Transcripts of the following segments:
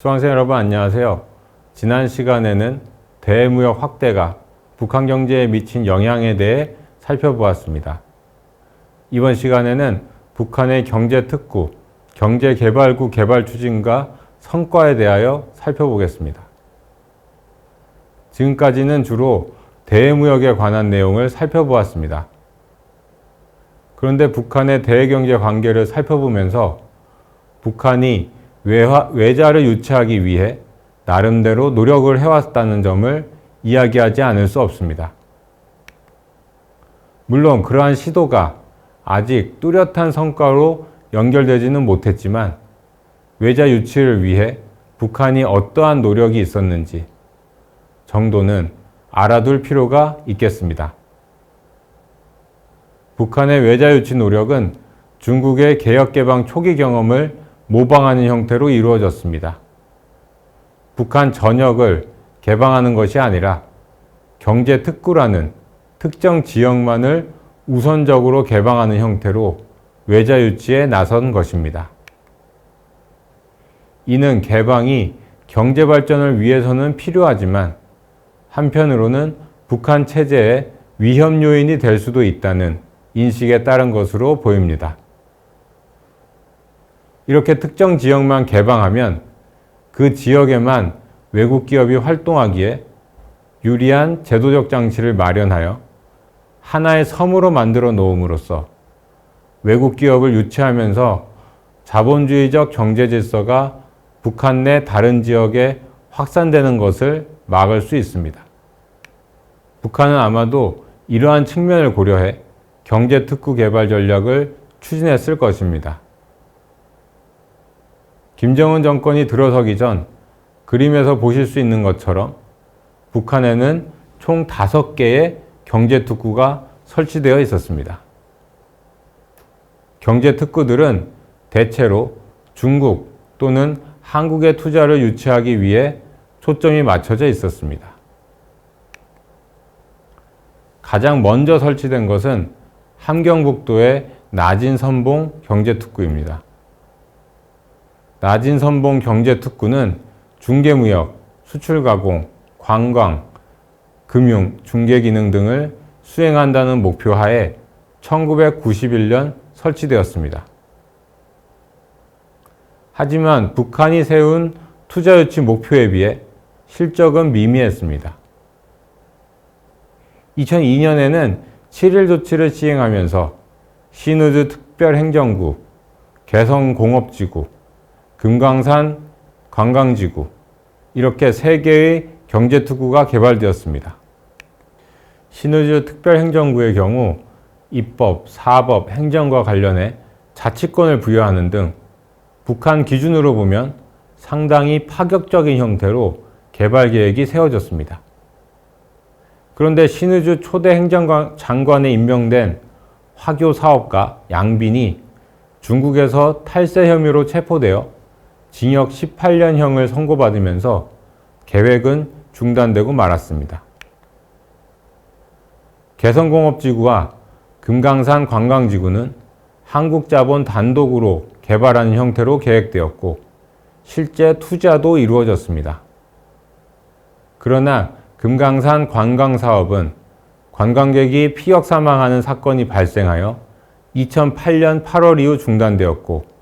수강생 여러분 안녕하세요. 지난 시간에는 대무역 확대가 북한 경제에 미친 영향에 대해 살펴보았습니다. 이번 시간에는 북한의 경제특구, 경제개발구 개발 추진과 성과에 대하여 살펴보겠습니다. 지금까지는 주로 대무역에 관한 내용을 살펴보았습니다. 그런데 북한의 대경제 관계를 살펴보면서 북한이 외자를 유치하기 위해 나름대로 노력을 해왔다는 점을 이야기하지 않을 수 없습니다. 물론 그러한 시도가 아직 뚜렷한 성과로 연결되지는 못했지만 외자 유치를 위해 북한이 어떠한 노력이 있었는지 정도는 알아둘 필요가 있겠습니다. 북한의 외자 유치 노력은 중국의 개혁개방 초기 경험을 모방하는 형태로 이루어졌습니다. 북한 전역을 개방하는 것이 아니라 경제특구라는 특정 지역만을 우선적으로 개방하는 형태로 외자 유치에 나선 것입니다. 이는 개방이 경제 발전을 위해서는 필요하지만 한편으로는 북한 체제의 위협 요인이 될 수도 있다는 인식에 따른 것으로 보입니다. 이렇게 특정 지역만 개방하면 그 지역에만 외국 기업이 활동하기에 유리한 제도적 장치를 마련하여 하나의 섬으로 만들어 놓음으로써 외국 기업을 유치하면서 자본주의적 경제 질서가 북한 내 다른 지역에 확산되는 것을 막을 수 있습니다. 북한은 아마도 이러한 측면을 고려해 경제특구 개발 전략을 추진했을 것입니다. 김정은 정권이 들어서기 전 그림에서 보실 수 있는 것처럼 북한에는 총 5개의 경제특구가 설치되어 있었습니다. 경제특구들은 대체로 중국 또는 한국의 투자를 유치하기 위해 초점이 맞춰져 있었습니다. 가장 먼저 설치된 것은 함경북도의 나진선봉 경제특구입니다. 나진선봉 경제특구는 중개무역, 수출가공, 관광, 금융, 중개기능 등을 수행한다는 목표하에 1991년 설치되었습니다. 하지만 북한이 세운 투자유치 목표에 비해 실적은 미미했습니다. 2002년에는 7.1 조치를 시행하면서 신의주 특별행정구, 개성공업지구, 금강산 관광지구 이렇게 3개의 경제특구가 개발되었습니다. 신의주 특별행정구의 경우 입법, 사법, 행정과 관련해 자치권을 부여하는 등 북한 기준으로 보면 상당히 파격적인 형태로 개발 계획이 세워졌습니다. 그런데 신의주 초대 행정장관에 임명된 화교 사업가 양빈이 중국에서 탈세 혐의로 체포되어 징역 18년형을 선고받으면서 계획은 중단되고 말았습니다. 개성공업지구와 금강산 관광지구는 한국자본 단독으로 개발하는 형태로 계획되었고 실제 투자도 이루어졌습니다. 그러나 금강산 관광사업은 관광객이 피격 사망하는 사건이 발생하여 2008년 8월 이후 중단되었고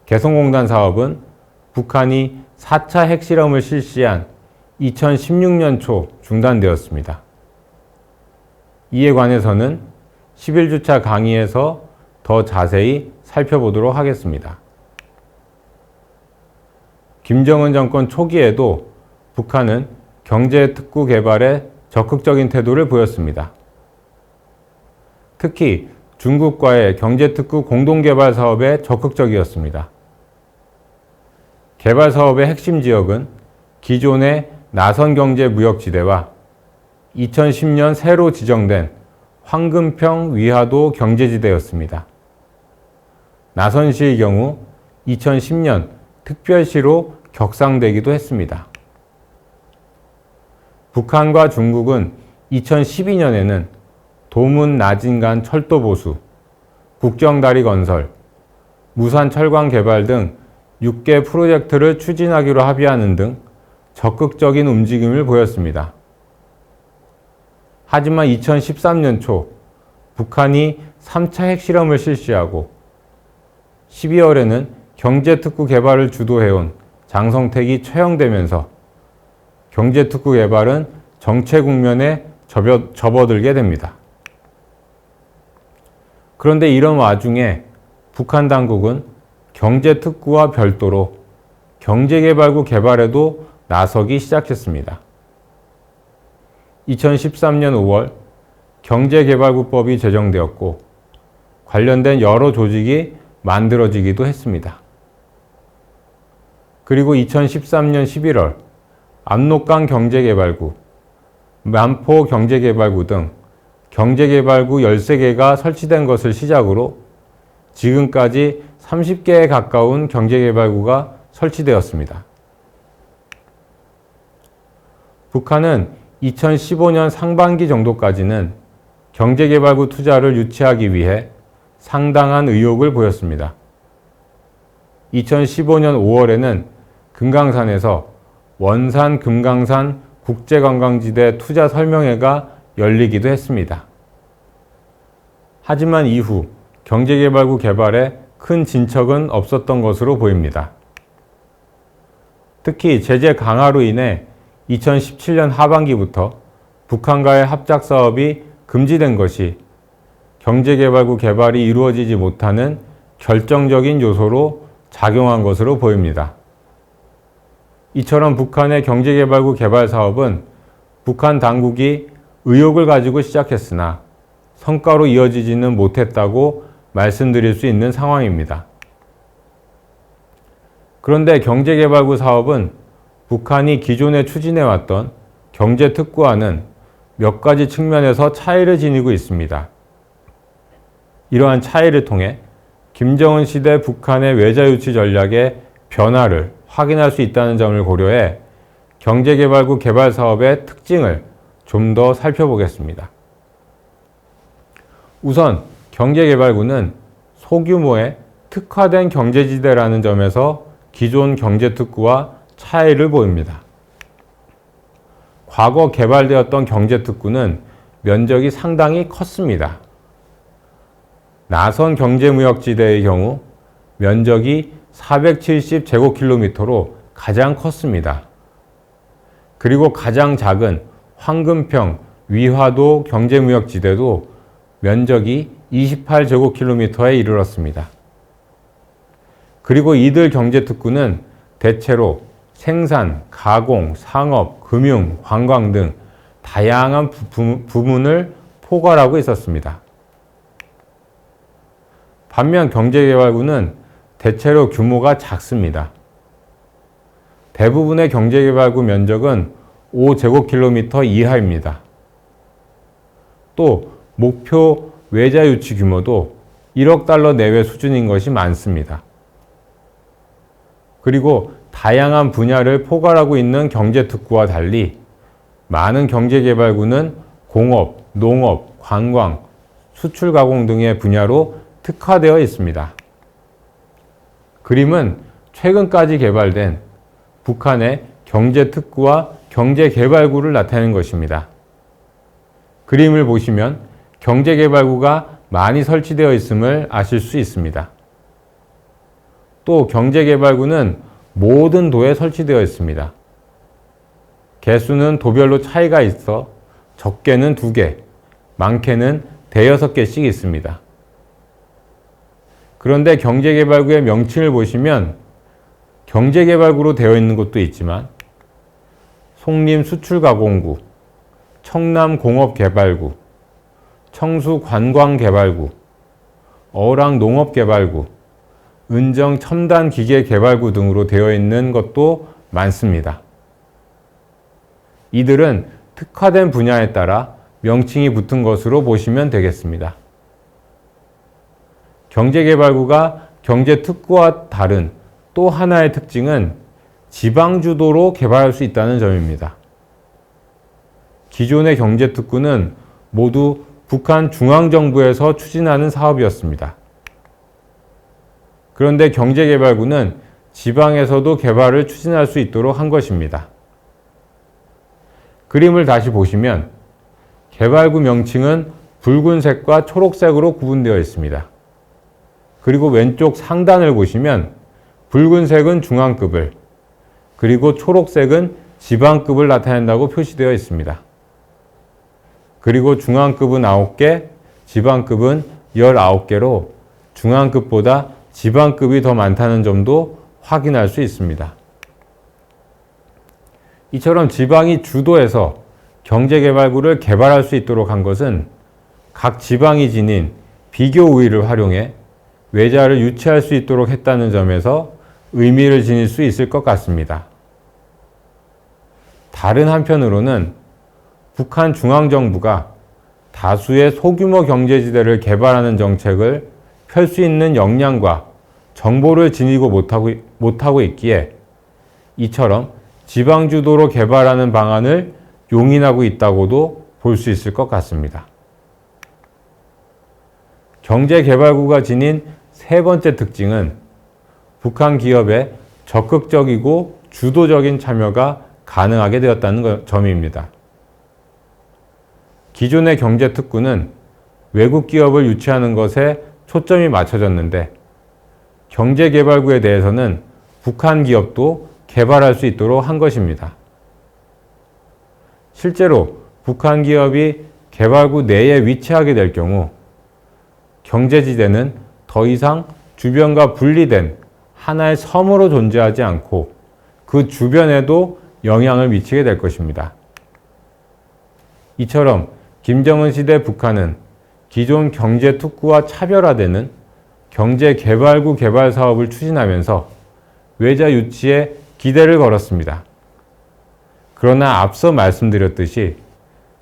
개성공단 사업은 북한이 4차 핵실험을 실시한 2016년 초 중단되었습니다. 이에 관해서는 11주차 강의에서 더 자세히 살펴보도록 하겠습니다. 김정은 정권 초기에도 북한은 경제특구 개발에 적극적인 태도를 보였습니다. 특히 중국과의 경제특구 공동개발 사업에 적극적이었습니다. 개발 사업의 핵심 지역은 기존의 나선경제무역지대와 2010년 새로 지정된 황금평 위하도 경제지대였습니다. 나선시의 경우 2010년 특별시로 격상되기도 했습니다. 북한과 중국은 2012년에는 도문 나진간 철도 보수, 국정다리 건설, 무산 철강 개발 등 6개 프로젝트를 추진하기로 합의하는 등 적극적인 움직임을 보였습니다. 하지만 2013년 초 북한이 3차 핵실험을 실시하고 12월에는 경제특구 개발을 주도해온 장성택이 처형되면서 경제특구 개발은 정체 국면에 접어들게 됩니다. 그런데 이런 와중에 북한 당국은 경제특구와 별도로 경제개발구 개발에도 나서기 시작했습니다. 2013년 5월 경제개발구법이 제정되었고 관련된 여러 조직이 만들어지기도 했습니다. 그리고 2013년 11월 압록강 경제개발구, 만포 경제개발구 등 경제개발구 13개가 설치된 것을 시작으로 지금까지 30개에 가까운 경제개발구가 설치되었습니다. 북한은 2015년 상반기 정도까지는 경제개발구 투자를 유치하기 위해 상당한 의욕을 보였습니다. 2015년 5월에는 금강산에서 원산 금강산 국제관광지대 투자 설명회가 열리기도 했습니다. 하지만 이후 경제개발구 개발에 큰 진척은 없었던 것으로 보입니다. 특히 제재 강화로 인해 2017년 하반기부터 북한과의 합작 사업이 금지된 것이 경제개발구 개발이 이루어지지 못하는 결정적인 요소로 작용한 것으로 보입니다. 이처럼 북한의 경제개발구 개발 사업은 북한 당국이 의욕을 가지고 시작했으나 성과로 이어지지는 못했다고 말씀드릴 수 있는 상황입니다. 그런데 경제개발구 사업은 북한이 기존에 추진해왔던 경제특구와는 몇 가지 측면에서 차이를 지니고 있습니다. 이러한 차이를 통해 김정은 시대 북한의 외자유치 전략의 변화를 확인할 수 있다는 점을 고려해 경제개발구 개발 사업의 특징을 좀 더 살펴보겠습니다. 우선 경제개발구는 소규모의 특화된 경제지대라는 점에서 기존 경제특구와 차이를 보입니다. 과거 개발되었던 경제특구는 면적이 상당히 컸습니다. 나선 경제무역지대의 경우 면적이 470제곱킬로미터로 가장 컸습니다. 그리고 가장 작은 황금평 위화도 경제무역지대도 면적이 28제곱킬로미터에 이르렀습니다. 그리고 이들 경제특구는 대체로 생산, 가공, 상업, 금융, 관광 등 다양한 부문을 포괄하고 있었습니다. 반면 경제개발구는 대체로 규모가 작습니다. 대부분의 경제개발구 면적은 5제곱킬로미터 이하입니다. 또 목표 외자유치 규모도 1억 달러 내외 수준인 것이 많습니다. 그리고 다양한 분야를 포괄하고 있는 경제특구와 달리 많은 경제개발구는 공업, 농업, 관광, 수출 가공 등의 분야로 특화되어 있습니다. 그림은 최근까지 개발된 북한의 경제특구와 경제개발구를 나타내는 것입니다. 그림을 보시면 경제개발구가 많이 설치되어 있음을 아실 수 있습니다. 또 경제개발구는 모든 도에 설치되어 있습니다. 개수는 도별로 차이가 있어 적게는 2개, 많게는 5-6개씩 있습니다. 그런데 경제개발구의 명칭을 보시면 경제개발구로 되어 있는 곳도 있지만 송림수출가공구, 청남공업개발구, 청수관광개발구, 어랑농업개발구, 은정첨단기계개발구 등으로 되어 있는 것도 많습니다. 이들은 특화된 분야에 따라 명칭이 붙은 것으로 보시면 되겠습니다. 경제개발구가 경제특구와 다른 또 하나의 특징은 지방주도로 개발할 수 있다는 점입니다. 기존의 경제특구는 모두 북한 중앙정부에서 추진하는 사업이었습니다. 그런데 경제개발구는 지방에서도 개발을 추진할 수 있도록 한 것입니다. 그림을 다시 보시면 개발구 명칭은 붉은색과 초록색으로 구분되어 있습니다. 그리고 왼쪽 상단을 보시면 붉은색은 중앙급을, 그리고 초록색은 지방급을 나타낸다고 표시되어 있습니다. 그리고 중앙급은 9개, 지방급은 19개로 중앙급보다 지방급이 더 많다는 점도 확인할 수 있습니다. 이처럼 지방이 주도해서 경제개발구를 개발할 수 있도록 한 것은 각 지방이 지닌 비교 우위를 활용해 외자를 유치할 수 있도록 했다는 점에서 의미를 지닐 수 있을 것 같습니다. 다른 한편으로는 북한 중앙정부가 다수의 소규모 경제지대를 개발하는 정책을 펼 수 있는 역량과 정보를 지니고 못하고 있기에 이처럼 지방주도로 개발하는 방안을 용인하고 있다고도 볼 수 있을 것 같습니다. 경제개발구가 지닌 세 번째 특징은 북한 기업의 적극적이고 주도적인 참여가 가능하게 되었다는 점입니다. 기존의 경제특구는 외국 기업을 유치하는 것에 초점이 맞춰졌는데 경제개발구에 대해서는 북한 기업도 개발할 수 있도록 한 것입니다. 실제로 북한 기업이 개발구 내에 위치하게 될 경우 경제지대는 더 이상 주변과 분리된 하나의 섬으로 존재하지 않고 그 주변에도 영향을 미치게 될 것입니다. 이처럼 김정은 시대 북한은 기존 경제특구와 차별화되는 경제개발구 개발 사업을 추진하면서 외자 유치에 기대를 걸었습니다. 그러나 앞서 말씀드렸듯이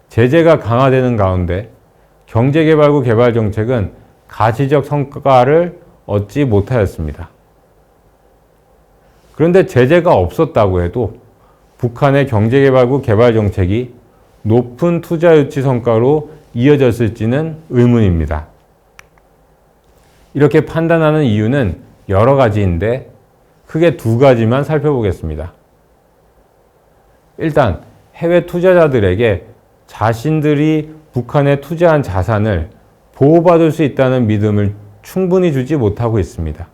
제재가 강화되는 가운데 경제개발구 개발 정책은 가시적 성과를 얻지 못하였습니다. 그런데 제재가 없었다고 해도 북한의 경제개발구 개발 정책이 높은 투자 유치 성과로 이어졌을지는 의문입니다. 이렇게 판단하는 이유는 여러 가지인데 크게 두 가지만 살펴보겠습니다. 일단 해외 투자자들에게 자신들이 북한에 투자한 자산을 보호받을 수 있다는 믿음을 충분히 주지 못하고 있습니다.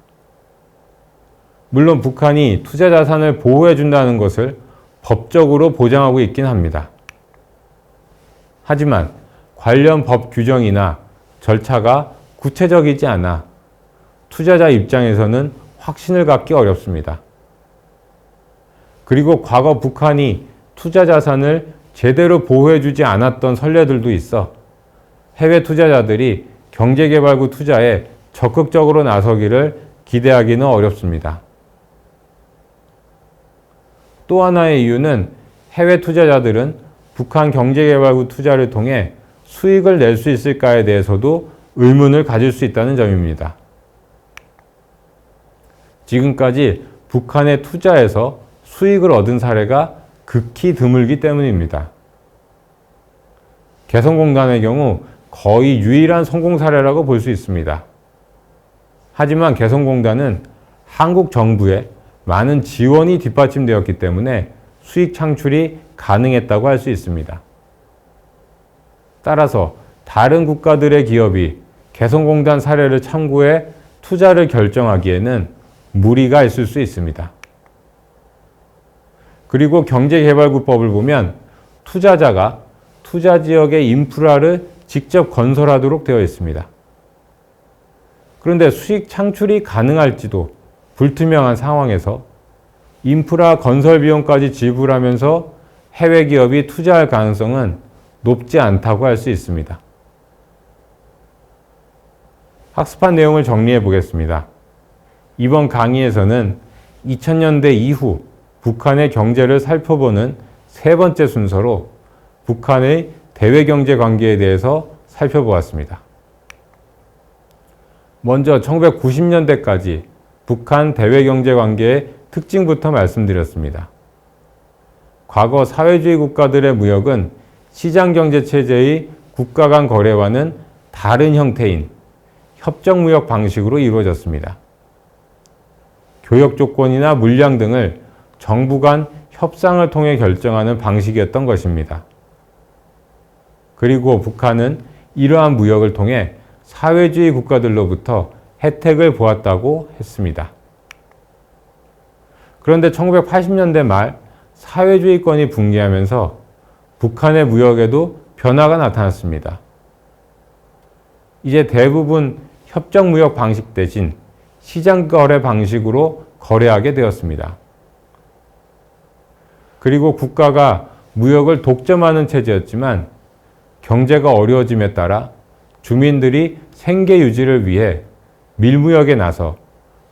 물론 북한이 투자 자산을 보호해 준다는 것을 법적으로 보장하고 있긴 합니다. 하지만 관련 법 규정이나 절차가 구체적이지 않아 투자자 입장에서는 확신을 갖기 어렵습니다. 그리고 과거 북한이 투자 자산을 제대로 보호해주지 않았던 선례들도 있어 해외 투자자들이 경제개발구 투자에 적극적으로 나서기를 기대하기는 어렵습니다. 또 하나의 이유는 해외 투자자들은 북한 경제개발구 투자를 통해 수익을 낼 수 있을까에 대해서도 의문을 가질 수 있다는 점입니다. 지금까지 북한의 투자에서 수익을 얻은 사례가 극히 드물기 때문입니다. 개성공단의 경우 거의 유일한 성공 사례라고 볼 수 있습니다. 하지만 개성공단은 한국 정부의 많은 지원이 뒷받침되었기 때문에 수익 창출이 가능했다고 할 수 있습니다. 따라서 다른 국가들의 기업이 개성공단 사례를 참고해 투자를 결정하기에는 무리가 있을 수 있습니다. 그리고 경제개발구법을 보면 투자자가 투자 지역의 인프라를 직접 건설하도록 되어 있습니다. 그런데 수익 창출이 가능할지도 불투명한 상황에서 인프라 건설 비용까지 지불하면서 해외 기업이 투자할 가능성은 높지 않다고 할 수 있습니다. 학습한 내용을 정리해 보겠습니다. 이번 강의에서는 2000년대 이후 북한의 경제를 살펴보는 세 번째 순서로 북한의 대외경제 관계에 대해서 살펴보았습니다. 먼저 1990년대까지 북한 대외경제 관계의 특징부터 말씀드렸습니다. 과거 사회주의 국가들의 무역은 시장경제체제의 국가 간 거래와는 다른 형태인 협정무역 방식으로 이루어졌습니다. 교역 조건이나 물량 등을 정부 간 협상을 통해 결정하는 방식이었던 것입니다. 그리고 북한은 이러한 무역을 통해 사회주의 국가들로부터 혜택을 보았다고 했습니다. 그런데 1980년대 말 사회주의권이 붕괴하면서 북한의 무역에도 변화가 나타났습니다. 이제 대부분 협정무역 방식 대신 시장거래 방식으로 거래하게 되었습니다. 그리고 국가가 무역을 독점하는 체제였지만 경제가 어려워짐에 따라 주민들이 생계 유지를 위해 밀무역에 나서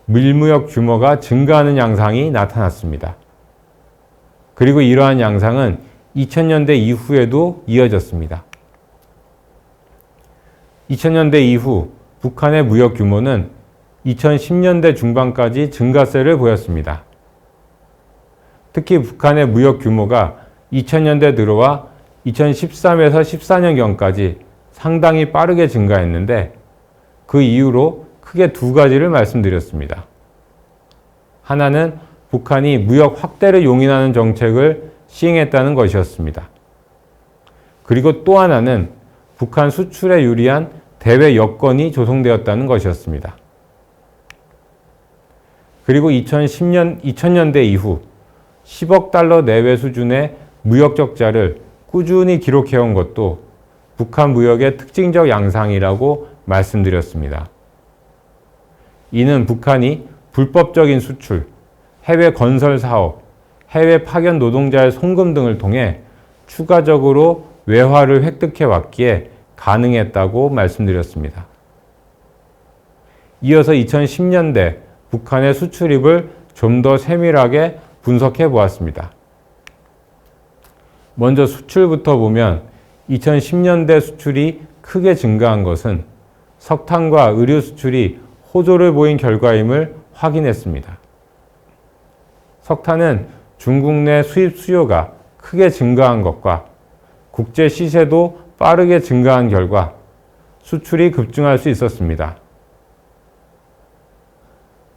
밀무역 규모가 증가하는 양상이 나타났습니다. 그리고 이러한 양상은 2000년대 이후에도 이어졌습니다. 2000년대 이후 북한의 무역 규모는 2010년대 중반까지 증가세를 보였습니다. 특히 북한의 무역 규모가 2000년대 들어와 2013에서 14년경까지 상당히 빠르게 증가했는데 그 이유로 크게 두 가지를 말씀드렸습니다. 하나는 북한이 무역 확대를 용인하는 정책을 시행했다는 것이었습니다. 그리고 또 하나는 북한 수출에 유리한 대외 여건이 조성되었다는 것이었습니다. 그리고 2000년대 이후 10억 달러 내외 수준의 무역 적자를 꾸준히 기록해온 것도 북한 무역의 특징적 양상이라고 말씀드렸습니다. 이는 북한이 불법적인 수출, 해외 건설 사업, 해외 파견 노동자의 송금 등을 통해 추가적으로 외화를 획득해 왔기에 가능했다고 말씀드렸습니다. 이어서 2010년대 북한의 수출입을 좀 더 세밀하게 분석해 보았습니다. 먼저 수출부터 보면 2010년대 수출이 크게 증가한 것은 석탄과 의류 수출이 호조를 보인 결과임을 확인했습니다. 석탄은 중국 내 수입 수요가 크게 증가한 것과 국제 시세도 빠르게 증가한 결과 수출이 급증할 수 있었습니다.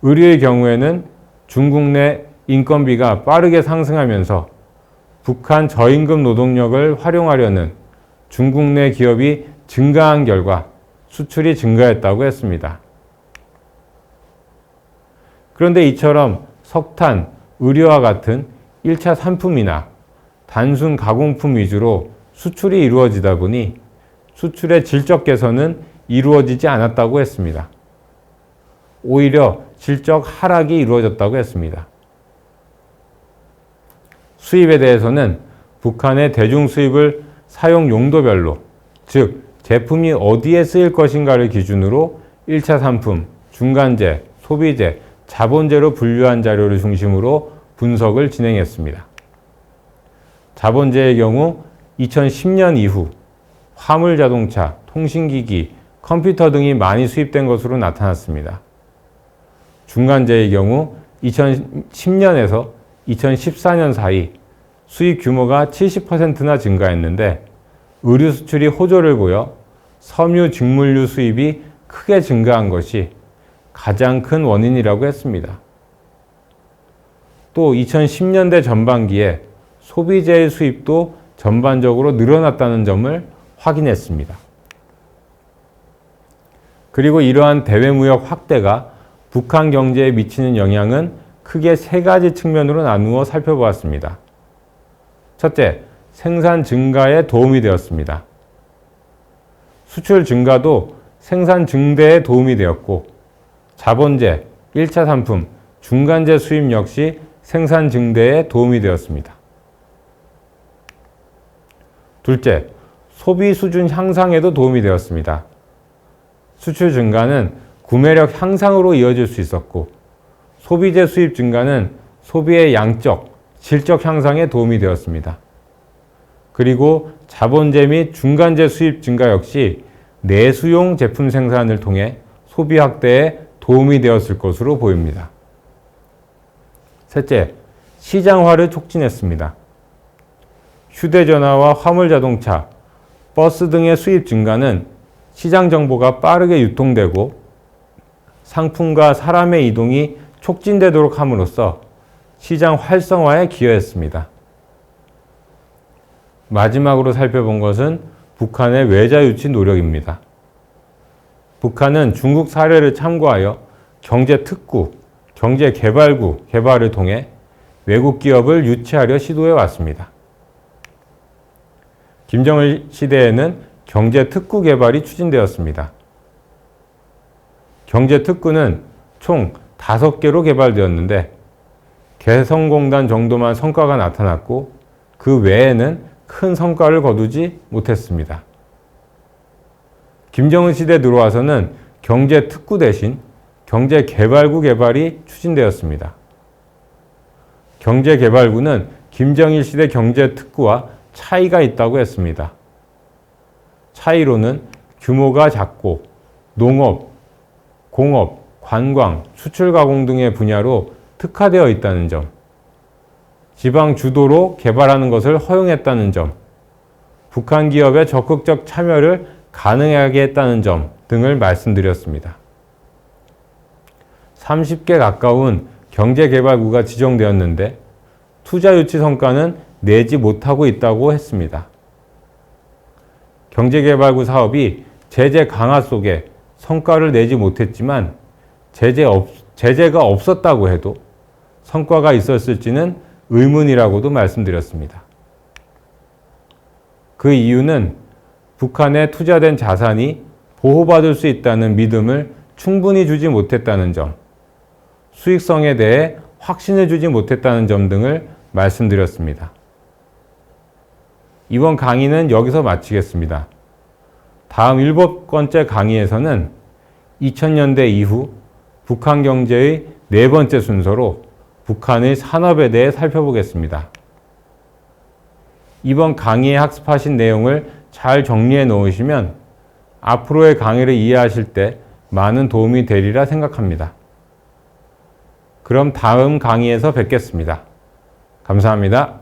의류의 경우에는 중국 내 인건비가 빠르게 상승하면서 북한 저임금 노동력을 활용하려는 중국 내 기업이 증가한 결과 수출이 증가했다고 했습니다. 그런데 이처럼 석탄, 의류와 같은 1차 산품이나 단순 가공품 위주로 수출이 이루어지다 보니 수출의 질적 개선은 이루어지지 않았다고 했습니다. 오히려 질적 하락이 이루어졌다고 했습니다. 수입에 대해서는 북한의 대중 수입을 사용 용도별로, 즉 제품이 어디에 쓰일 것인가를 기준으로 1차 산품, 중간재, 소비재, 자본재로 분류한 자료를 중심으로 분석을 진행했습니다. 자본재의 경우 2010년 이후 화물자동차, 통신기기, 컴퓨터 등이 많이 수입된 것으로 나타났습니다. 중간재의 경우 2010년에서 2014년 사이 수입 규모가 70%나 증가했는데 의류 수출이 호조를 보여 섬유 직물류 수입이 크게 증가한 것이 가장 큰 원인이라고 했습니다. 또 2010년대 전반기에 소비재의 수입도 전반적으로 늘어났다는 점을 확인했습니다. 그리고 이러한 대외무역 확대가 북한 경제에 미치는 영향은 크게 세 가지 측면으로 나누어 살펴보았습니다. 첫째, 생산 증가에 도움이 되었습니다. 수출 증가도 생산 증대에 도움이 되었고, 자본재, 1차 산품, 중간재 수입 역시 생산 증대에 도움이 되었습니다. 둘째, 소비 수준 향상에도 도움이 되었습니다. 수출 증가는 구매력 향상으로 이어질 수 있었고, 소비재 수입 증가는 소비의 양적, 질적 향상에 도움이 되었습니다. 그리고 자본재 및 중간재 수입 증가 역시 내수용 제품 생산을 통해 소비 확대에 도움이 되었을 것으로 보입니다. 셋째, 시장화를 촉진했습니다. 휴대전화와 화물자동차, 버스 등의 수입 증가는 시장 정보가 빠르게 유통되고 상품과 사람의 이동이 촉진되도록 함으로써 시장 활성화에 기여했습니다. 마지막으로 살펴본 것은 북한의 외자 유치 노력입니다. 북한은 중국 사례를 참고하여 경제특구, 경제개발구 개발을 통해 외국 기업을 유치하려 시도해 왔습니다. 김정일 시대에는 경제특구 개발이 추진되었습니다. 경제특구는 총 5개로 개발되었는데 개성공단 정도만 성과가 나타났고 그 외에는 큰 성과를 거두지 못했습니다. 김정은 시대 들어와서는 경제특구 대신 경제개발구 개발이 추진되었습니다. 경제개발구는 김정일 시대 경제특구와 차이가 있다고 했습니다. 차이로는 규모가 작고 농업, 공업, 관광, 수출가공 등의 분야로 특화되어 있다는 점, 지방 주도로 개발하는 것을 허용했다는 점, 북한 기업의 적극적 참여를 가능하게 했다는 점 등을 말씀드렸습니다. 30개 가까운 경제개발구가 지정되었는데 투자 유치 성과는 내지 못하고 있다고 했습니다. 경제개발구 사업이 제재 강화 속에 성과를 내지 못했지만 제재가 없었다고 해도 성과가 있었을지는 의문이라고도 말씀드렸습니다. 그 이유는 북한에 투자된 자산이 보호받을 수 있다는 믿음을 충분히 주지 못했다는 점, 수익성에 대해 확신을 주지 못했다는 점 등을 말씀드렸습니다. 이번 강의는 여기서 마치겠습니다. 다음 7번째 강의에서는 2000년대 이후 북한 경제의 4번째 순서로 북한의 산업에 대해 살펴보겠습니다. 이번 강의에 학습하신 내용을 잘 정리해 놓으시면 앞으로의 강의를 이해하실 때 많은 도움이 되리라 생각합니다. 그럼 다음 강의에서 뵙겠습니다. 감사합니다.